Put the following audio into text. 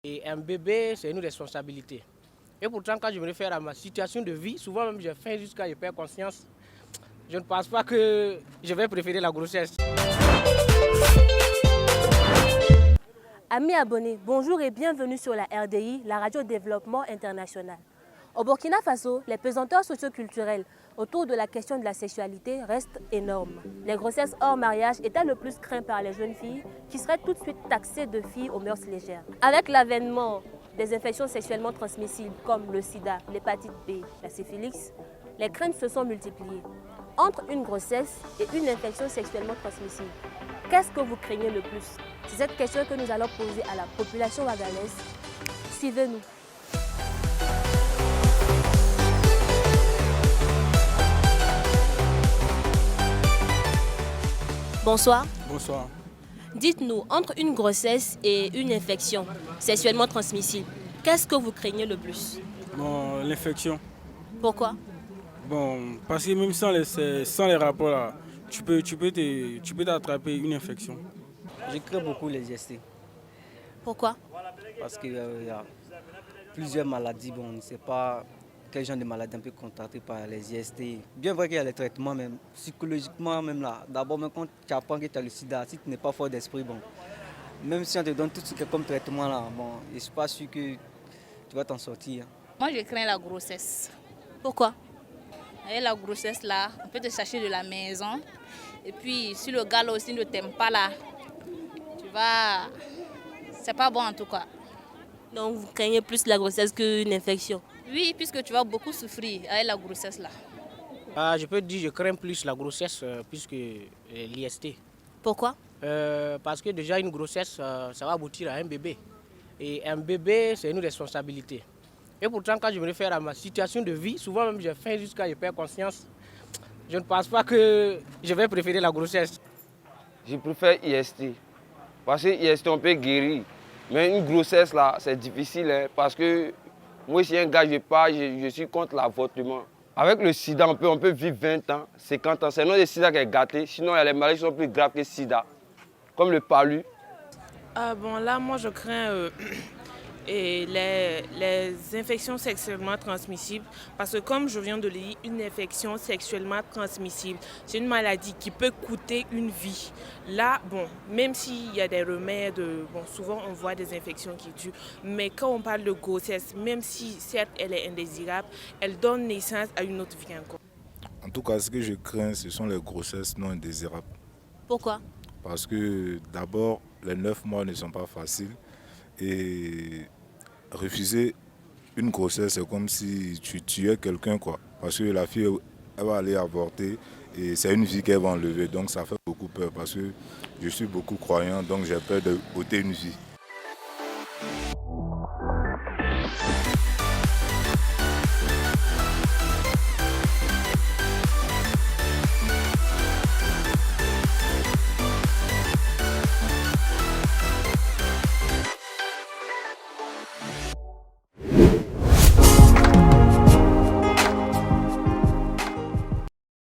Et un bébé, c'est une responsabilité. Et pourtant, quand je me réfère à ma situation de vie, souvent même j'ai faim jusqu'à je perds conscience. Je ne pense pas que je vais préférer la grossesse. Amis abonnés, bonjour et bienvenue sur la RDI, la Radio Développement International. Au Burkina Faso, les pesanteurs socioculturels autour de la question de la sexualité restent énormes. Les grossesses hors mariage étant le plus craint par les jeunes filles qui seraient tout de suite taxées de filles aux mœurs légères. Avec l'avènement des infections sexuellement transmissibles comme le sida, l'hépatite B, la syphilis, les craintes se sont multipliées. Entre une grossesse et une infection sexuellement transmissible, qu'est-ce que vous craignez le plus? C'est cette question que nous allons poser à la population ouaganaise. Suivez-nous. Bonsoir. Bonsoir. Dites-nous, entre une grossesse et une infection sexuellement transmissible, qu'est-ce que vous craignez le plus? Bon, l'infection. Pourquoi? Bon, parce que même sans les rapports là, tu peux t'attraper une infection. Je crains beaucoup les IST Pourquoi? parce qu'il y a plusieurs maladies. Bon, on ne sait pas quel genre de maladie on peut contracter par les IST. Bien vrai qu'il y a les traitements, même psychologiquement, même là. D'abord, même quand tu apprends que tu as le sida, si tu n'es pas fort d'esprit, bon, même si on te donne tout ce qui est comme traitement là, bon, je ne suis pas sûr que tu vas t'en sortir. Moi, je crains la grossesse. Pourquoi? Avec la grossesse, là, on peut te chercher de la maison. Et puis, si le gars là aussi ne t'aime pas, là, tu vas... C'est pas bon en tout cas. Donc vous craignez plus la grossesse qu'une infection? Oui, puisque tu vas beaucoup souffrir avec la grossesse, là. Je peux dire que je crains plus la grossesse plus que l'IST. Pourquoi? Parce que déjà une grossesse, ça va aboutir à un bébé. Et un bébé, c'est une responsabilité. Et pourtant, quand je me réfère à ma situation de vie, souvent même j'ai faim jusqu'à je perds conscience. Je ne pense pas que je vais préférer la grossesse. Je préfère IST. Parce que IST, on peut guérir. Mais une grossesse, là, c'est difficile. Hein, parce que moi, si un gars, je suis contre l'avortement. Avec le sida, on peut vivre 20 ans, 50 ans. C'est non le sida qui est gâté. Sinon, il y a les maladies qui sont plus graves que le sida. Comme le palu. Bon, là, moi, je crains et les infections sexuellement transmissibles parce que comme je viens de le dire, une infection sexuellement transmissible, c'est une maladie qui peut coûter une vie. Là, bon, même s'il y a des remèdes, bon, souvent on voit des infections qui tuent, mais quand on parle de grossesse, même si certes elle est indésirable, elle donne naissance à une autre vie encore. En tout cas, ce que je crains, ce sont les grossesses non indésirables. Pourquoi? Parce que d'abord, les 9 mois ne sont pas faciles et refuser une grossesse, c'est comme si tu tuais quelqu'un, quoi. Parce que la fille, elle va aller avorter et c'est une vie qu'elle va enlever. Donc ça fait beaucoup peur parce que je suis beaucoup croyant, donc j'ai peur d'ôter une vie.